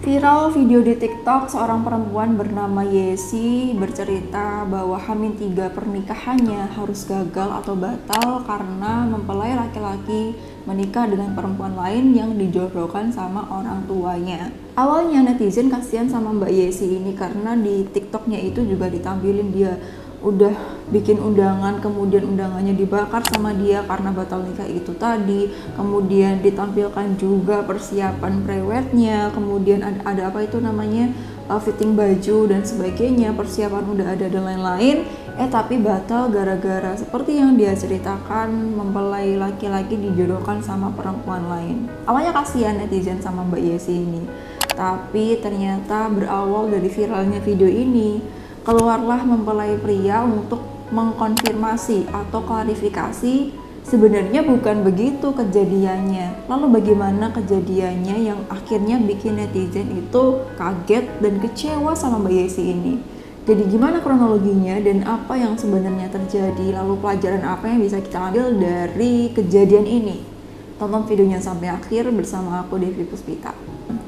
Viral video di TikTok, seorang perempuan bernama Yesi bercerita bahwa H-3 pernikahannya harus gagal atau batal karena mempelai laki-laki menikah dengan perempuan lain yang dijodohkan sama orang tuanya. Awalnya netizen kasihan sama Mbak Yesi ini karena di TikToknya itu juga ditampilin dia udah bikin undangan, kemudian undangannya dibakar sama dia karena batal nikah itu tadi. Kemudian ditampilkan juga persiapan prewednya, kemudian ada apa itu namanya, fitting baju dan sebagainya, persiapan udah ada dan lain-lain. Tapi batal gara-gara seperti yang dia ceritakan, mempelai laki-laki dijodohkan sama perempuan lain. Awalnya kasihan netizen sama Mbak Yesi ini, tapi ternyata berawal dari viralnya video ini, keluarlah mempelai pria untuk mengkonfirmasi atau klarifikasi sebenarnya bukan begitu kejadiannya. Lalu bagaimana kejadiannya yang akhirnya bikin netizen itu kaget dan kecewa sama Mbak Yesi ini. Jadi gimana kronologinya dan apa yang sebenarnya terjadi, lalu pelajaran apa yang bisa kita ambil dari kejadian ini. Tonton videonya sampai akhir bersama aku, Devi Puspita.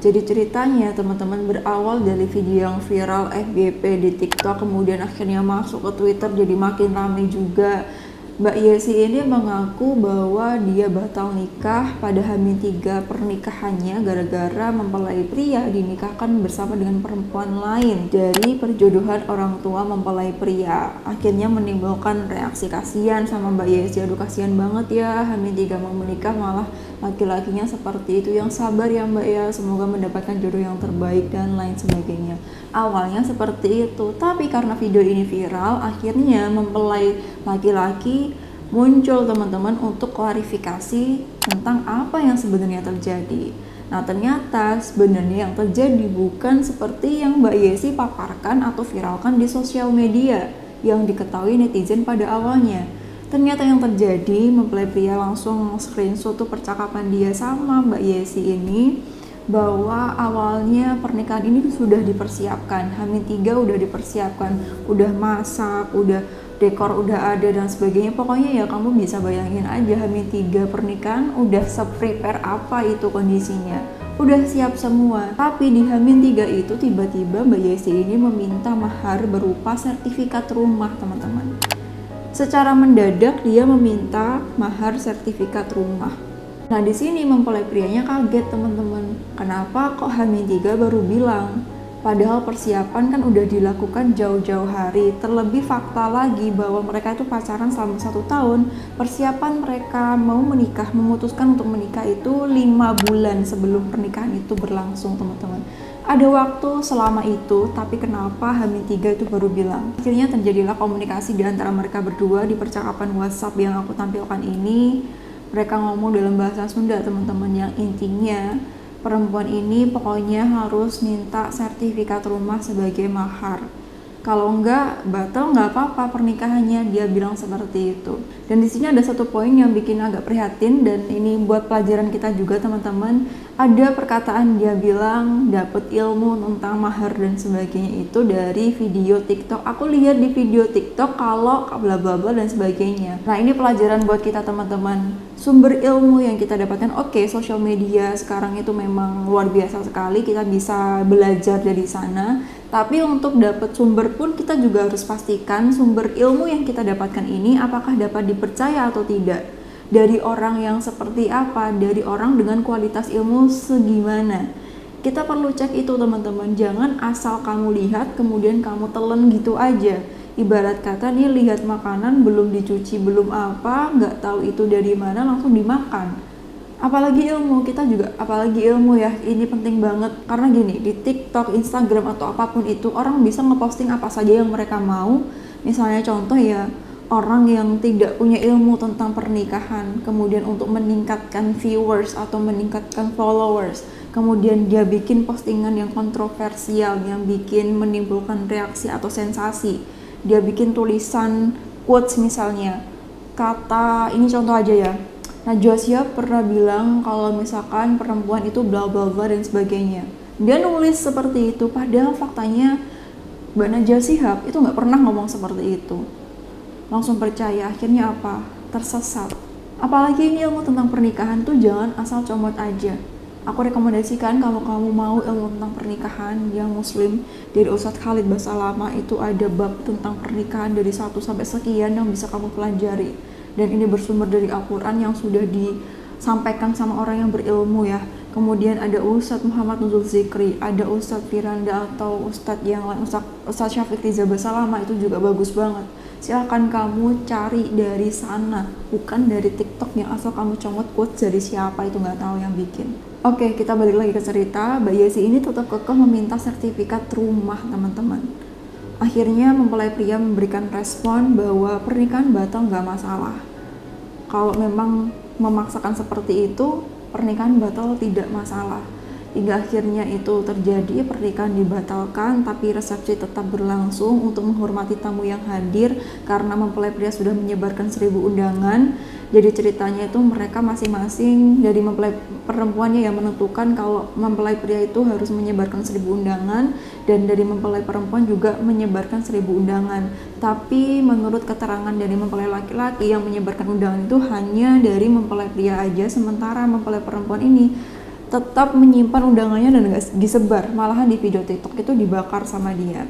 Jadi ceritanya teman-teman berawal dari video yang viral FYP di TikTok, kemudian akhirnya masuk ke Twitter jadi makin ramai juga. Mbak Yesi ini mengaku bahwa dia batal nikah pada H-3 pernikahannya gara-gara mempelai pria dinikahkan bersama dengan perempuan lain dari perjodohan orang tua mempelai pria. Akhirnya menimbulkan reaksi kasihan sama Mbak Yesi. Aduh kasihan banget ya, H-3 mau menikah malah laki-lakinya seperti itu. Yang sabar ya Mbak ya, semoga mendapatkan jodoh yang terbaik dan lain sebagainya. Awalnya seperti itu, tapi karena video ini viral, akhirnya mempelai laki-laki muncul teman-teman untuk klarifikasi tentang apa yang sebenarnya terjadi. Nah ternyata sebenarnya yang terjadi bukan seperti yang Mbak Yesi paparkan atau viralkan di sosial media yang diketahui netizen pada awalnya. Ternyata yang terjadi, mempelai pria langsung screenshot tuh percakapan dia sama Mbak Yesi ini, bahwa awalnya pernikahan ini sudah dipersiapkan, H-3 udah dipersiapkan, udah masak, udah dekor udah ada dan sebagainya. Pokoknya ya kamu bisa bayangin aja H-3 pernikahan udah se-prepare apa itu kondisinya, udah siap semua. Tapi di H-3 itu tiba-tiba Mbak Yesi ini meminta mahar berupa sertifikat rumah teman-teman. Secara mendadak dia meminta mahar sertifikat rumah. Nah di sini mempelai prianya kaget teman-teman. Kenapa kok H-3 baru bilang? Padahal persiapan kan udah dilakukan jauh-jauh hari. Terlebih fakta lagi bahwa mereka itu pacaran selama 1 tahun. Persiapan mereka mau menikah, memutuskan untuk menikah itu 5 bulan sebelum pernikahan itu berlangsung teman-teman. Ada waktu selama itu, tapi kenapa H-3 itu baru bilang? Akhirnya terjadilah komunikasi di antara mereka berdua di percakapan WhatsApp yang aku tampilkan ini. Mereka ngomong dalam bahasa Sunda teman-teman, yang intinya perempuan ini pokoknya harus minta sertifikat rumah sebagai mahar. Kalau enggak batal nggak apa-apa pernikahannya, dia bilang seperti itu. Dan di sini ada satu poin yang bikin agak prihatin dan ini buat pelajaran kita juga teman-teman. Ada perkataan dia bilang dapat ilmu tentang mahar dan sebagainya itu dari video TikTok. Aku lihat di video TikTok kalau bla bla bla dan sebagainya. Nah ini pelajaran buat kita teman-teman. Sumber ilmu yang kita dapatkan, oke, sosial media sekarang itu memang luar biasa sekali, kita bisa belajar dari sana. Tapi untuk dapat sumber pun kita juga harus pastikan sumber ilmu yang kita dapatkan ini apakah dapat dipercaya atau tidak. Dari orang yang seperti apa, dari orang dengan kualitas ilmu segimana. Kita perlu cek itu teman-teman, jangan asal kamu lihat kemudian kamu telan gitu aja. Ibarat kata nih, lihat makanan belum dicuci, belum apa, nggak tahu itu dari mana langsung dimakan. Apalagi ilmu, kita juga apalagi ilmu ya, ini penting banget. Karena gini, di TikTok, Instagram atau apapun itu orang bisa ngeposting apa saja yang mereka mau. Misalnya contoh ya, orang yang tidak punya ilmu tentang pernikahan, kemudian untuk meningkatkan viewers atau meningkatkan followers, kemudian dia bikin postingan yang kontroversial, yang bikin menimbulkan reaksi atau sensasi. Dia bikin tulisan quotes misalnya, kata ini contoh aja ya, Najwa Shihab pernah bilang kalau misalkan perempuan itu bla bla bla dan sebagainya. Dia nulis seperti itu, padahal faktanya Mbak Najwa Shihab itu nggak pernah ngomong seperti itu. Langsung percaya, akhirnya apa? Tersesat. Apalagi ini ilmu tentang pernikahan tuh jangan asal comot aja. Aku rekomendasikan kalau kamu mau ilmu tentang pernikahan yang muslim dari Ustadz Khalid Basalamah, itu ada bab tentang pernikahan dari 1 sampai sekian yang bisa kamu pelajari. Dan ini bersumber dari Al-Quran yang sudah disampaikan sama orang yang berilmu ya. Kemudian ada Ustadz Muhammad Nuzul Zikri, ada Ustadz Firanda atau Ustadz yang lain, Ustadz Syafiq Riza Basalamah, itu juga bagus banget. Silahkan kamu cari dari sana, bukan dari TikTok yang asal kamu comot quotes dari siapa itu nggak tahu yang bikin. Oke, kita balik lagi ke cerita. Mbak Yesi ini tetap kekeh meminta sertifikat rumah, teman-teman. Akhirnya mempelai pria memberikan respon bahwa pernikahan batal nggak masalah. Kalau memang memaksakan seperti itu, pernikahan batal tidak masalah. Hingga akhirnya itu terjadi, pernikahan dibatalkan, tapi resepsi tetap berlangsung untuk menghormati tamu yang hadir karena mempelai pria sudah menyebarkan 1000 undangan. Jadi ceritanya itu mereka masing-masing dari mempelai perempuannya yang menentukan kalau mempelai pria itu harus menyebarkan 1000 undangan, dan dari mempelai perempuan juga menyebarkan 1000 undangan. Tapi menurut keterangan dari mempelai laki-laki, yang menyebarkan undangan itu hanya dari mempelai pria aja, sementara mempelai perempuan ini tetap menyimpan undangannya dan gak disebar, malahan di video TikTok itu dibakar sama dia.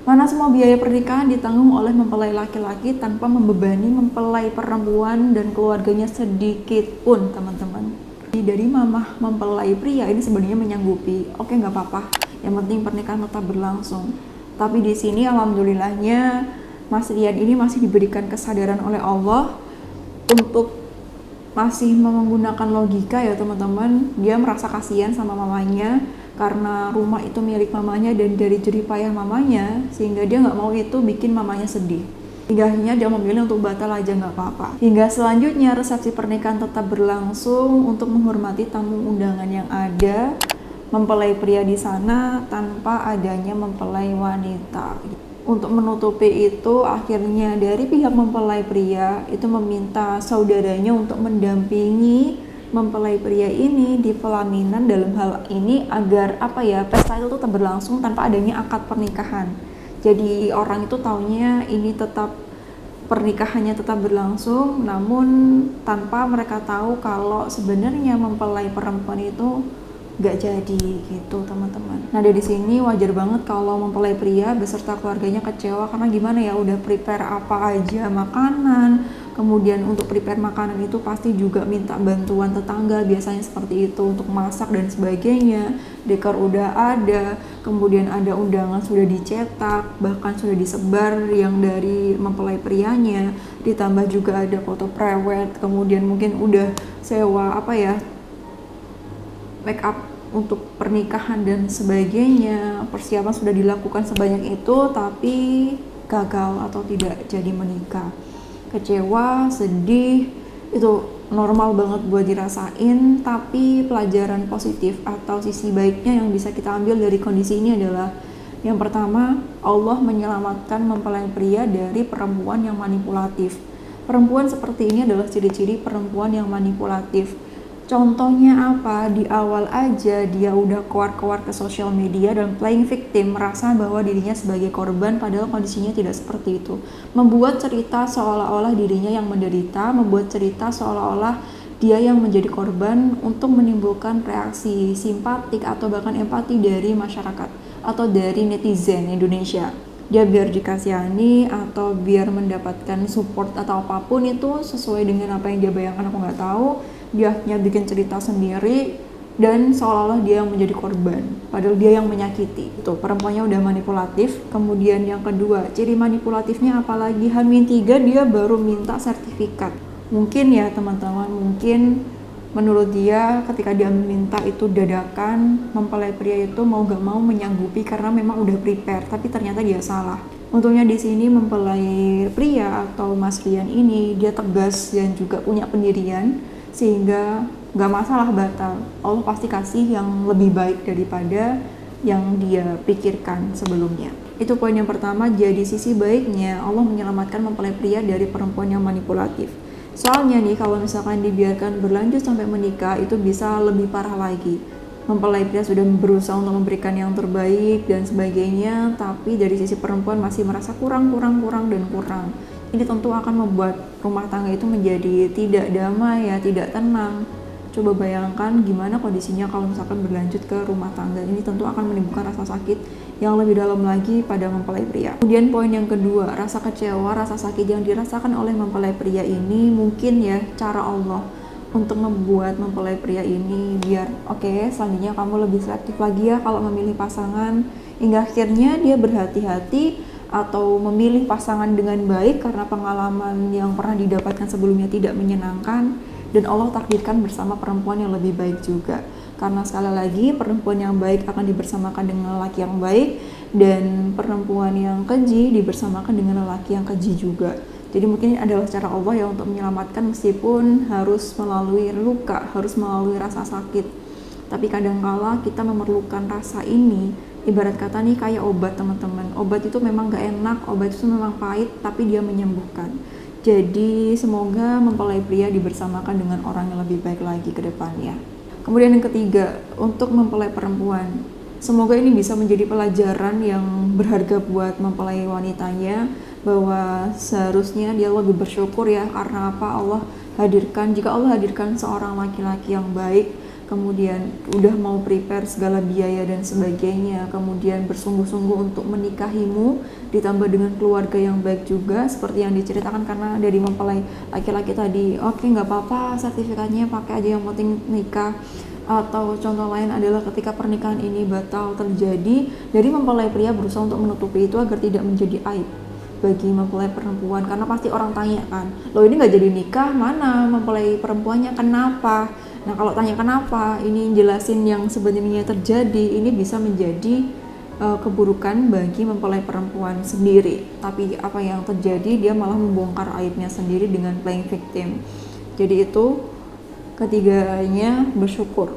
Mana semua biaya pernikahan ditanggung oleh mempelai laki-laki tanpa membebani mempelai perempuan dan keluarganya sedikit pun, teman-teman. Dari mamah mempelai pria ini sebenarnya menyanggupi, oke nggak apa-apa, yang penting pernikahan tetap berlangsung. Tapi di sini alhamdulillahnya Mas Rian ini masih diberikan kesadaran oleh Allah untuk masih menggunakan logika ya teman-teman. Dia merasa kasihan sama mamanya karena rumah itu milik mamanya dan dari jerih payah mamanya, sehingga dia nggak mau itu bikin mamanya sedih. Hingga akhirnya dia memilih untuk batal aja nggak apa-apa. Hingga selanjutnya resepsi pernikahan tetap berlangsung untuk menghormati tamu undangan yang ada, mempelai pria di sana tanpa adanya mempelai wanita. Untuk menutupi itu, akhirnya dari pihak mempelai pria itu meminta saudaranya untuk mendampingi mempelai pria ini di pelaminan dalam hal ini agar pesta itu tetap berlangsung tanpa adanya akad pernikahan. Jadi orang itu taunya ini tetap pernikahannya tetap berlangsung, namun tanpa mereka tahu kalau sebenarnya mempelai perempuan itu gak jadi gitu teman-teman. Nah dari sini wajar banget kalau mempelai pria beserta keluarganya kecewa karena gimana ya, udah prepare apa aja makanan, kemudian untuk prepare makanan itu pasti juga minta bantuan tetangga, biasanya seperti itu untuk masak dan sebagainya. Dekor udah ada, kemudian ada undangan sudah dicetak, bahkan sudah disebar yang dari mempelai prianya, ditambah juga ada foto prewed, kemudian mungkin udah sewa make up untuk pernikahan dan sebagainya. Persiapan sudah dilakukan sebanyak itu, tapi gagal atau tidak jadi menikah. Kecewa, sedih, itu normal banget buat dirasain. Tapi pelajaran positif atau sisi baiknya yang bisa kita ambil dari kondisi ini adalah, yang pertama, Allah menyelamatkan mempelai pria dari perempuan yang manipulatif. Perempuan seperti ini adalah ciri-ciri perempuan yang manipulatif. Contohnya apa? Di awal aja dia udah keluar-keluar ke sosial media dan playing victim, merasa bahwa dirinya sebagai korban padahal kondisinya tidak seperti itu. Membuat cerita seolah-olah dirinya yang menderita, membuat cerita seolah-olah dia yang menjadi korban untuk menimbulkan reaksi simpatik atau bahkan empati dari masyarakat atau dari netizen Indonesia. Dia biar dikasihani atau biar mendapatkan support atau apapun itu sesuai dengan apa yang dia bayangkan, aku nggak tahu. Dia hanya bikin cerita sendiri dan seolah-olah dia yang menjadi korban, padahal dia yang menyakiti. Itu perempuannya udah manipulatif. Kemudian yang kedua, ciri manipulatifnya apalagi, H-3 dia baru minta sertifikat. Mungkin ya teman-teman, mungkin menurut dia ketika dia meminta itu dadakan, mempelai pria itu mau gak mau menyanggupi karena memang udah prepare, tapi ternyata dia salah. Untungnya di sini mempelai pria atau Mas Rian ini dia tegas dan juga punya pendirian, sehingga gak masalah batal. Allah pasti kasih yang lebih baik daripada yang dia pikirkan sebelumnya. Itu poin yang pertama. Jadi sisi baiknya Allah menyelamatkan mempelai pria dari perempuan yang manipulatif. Soalnya nih, kalau misalkan dibiarkan berlanjut sampai menikah, itu bisa lebih parah lagi. Mempelai pria sudah berusaha untuk memberikan yang terbaik dan sebagainya, tapi dari sisi perempuan masih merasa kurang. Ini tentu akan membuat rumah tangga itu menjadi tidak damai ya, tidak tenang. Coba bayangkan gimana kondisinya kalau misalkan berlanjut ke rumah tangga. Ini tentu akan menimbulkan rasa sakit yang lebih dalam lagi pada mempelai pria. Kemudian poin yang kedua, rasa kecewa, rasa sakit yang dirasakan oleh mempelai pria ini mungkin ya cara Allah untuk membuat mempelai pria ini biar selanjutnya kamu lebih selektif lagi ya kalau memilih pasangan, hingga akhirnya dia berhati-hati atau memilih pasangan dengan baik karena pengalaman yang pernah didapatkan sebelumnya tidak menyenangkan, dan Allah takdirkan bersama perempuan yang lebih baik juga. Karena sekali lagi perempuan yang baik akan dibersamakan dengan lelaki yang baik, dan perempuan yang keji dibersamakan dengan lelaki yang keji juga. Jadi mungkin ini adalah cara Allah ya untuk menyelamatkan, meskipun harus melalui luka, harus melalui rasa sakit. Tapi kadangkala kita memerlukan rasa ini, ibarat kata nih kayak obat teman-teman. Obat itu memang gak enak, obat itu memang pahit, tapi dia menyembuhkan. Jadi semoga mempelai pria dibersamakan dengan orang yang lebih baik lagi ke depannya. Kemudian yang ketiga, untuk mempelai perempuan, semoga ini bisa menjadi pelajaran yang berharga buat mempelai wanitanya, bahwa seharusnya dia lebih bersyukur ya, karena apa, jika Allah hadirkan seorang laki-laki yang baik, kemudian udah mau prepare segala biaya dan sebagainya, kemudian bersungguh-sungguh untuk menikahimu, ditambah dengan keluarga yang baik juga seperti yang diceritakan. Karena dari mempelai laki-laki tadi, nggak apa-apa sertifikatnya pakai aja, yang penting nikah. Atau contoh lain adalah ketika pernikahan ini batal terjadi, dari mempelai pria berusaha untuk menutupi itu agar tidak menjadi aib bagi mempelai perempuan, karena pasti orang tanya kan, loh ini nggak jadi nikah, mana mempelai perempuannya, kenapa? Nah kalau tanya kenapa, ini jelasin yang sebenarnya terjadi, ini bisa menjadi keburukan bagi mempelai perempuan sendiri. Tapi apa yang terjadi, dia malah membongkar aibnya sendiri dengan playing victim. Jadi itu ketiganya bersyukur.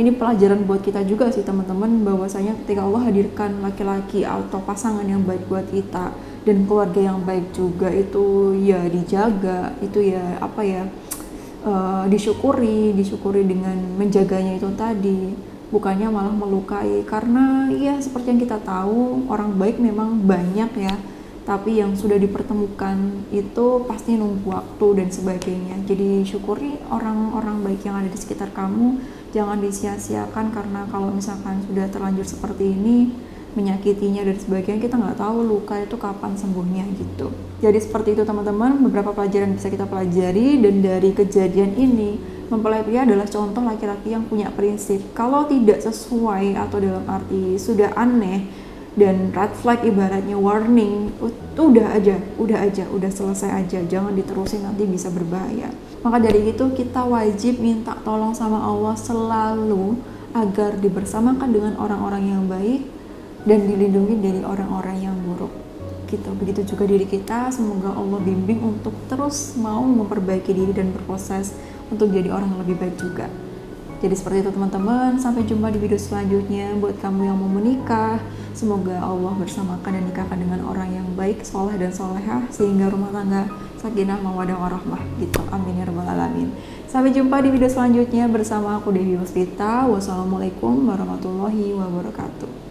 Ini pelajaran buat kita juga sih teman-teman, bahwasanya ketika Allah hadirkan laki-laki atau pasangan yang baik buat kita dan keluarga yang baik juga, itu ya dijaga, itu ya disyukuri dengan menjaganya itu tadi, bukannya malah melukai. Karena ya seperti yang kita tahu, orang baik memang banyak ya, tapi yang sudah dipertemukan itu pasti nunggu waktu dan sebagainya. Jadi syukuri orang-orang baik yang ada di sekitar kamu, jangan disia-siakan, karena kalau misalkan sudah terlanjur seperti ini, menyakitinya dan sebagainya, kita nggak tahu luka itu kapan sembuhnya gitu. Jadi seperti itu teman-teman, beberapa pelajaran bisa kita pelajari, dan dari kejadian ini mempelai pria adalah contoh laki-laki yang punya prinsip. Kalau tidak sesuai atau dalam arti sudah aneh dan red flag, ibaratnya warning, itu udah selesai aja, jangan diterusin, nanti bisa berbahaya. Maka dari itu kita wajib minta tolong sama Allah selalu agar dibersamakan dengan orang-orang yang baik dan dilindungi dari orang-orang yang buruk gitu. Begitu juga diri kita, semoga Allah bimbing untuk terus mau memperbaiki diri dan berproses untuk jadi orang yang lebih baik juga. Jadi seperti itu teman-teman, sampai jumpa di video selanjutnya. Buat kamu yang mau menikah, semoga Allah bersamakan dan nikahkan dengan orang yang baik, soleh dan solehah, sehingga rumah tangga sakinah mawaddah warahmah gitu. Amin ya rabbal alamin. Sampai jumpa di video selanjutnya bersama aku Dewi Puspita. Wassalamualaikum warahmatullahi wabarakatuh.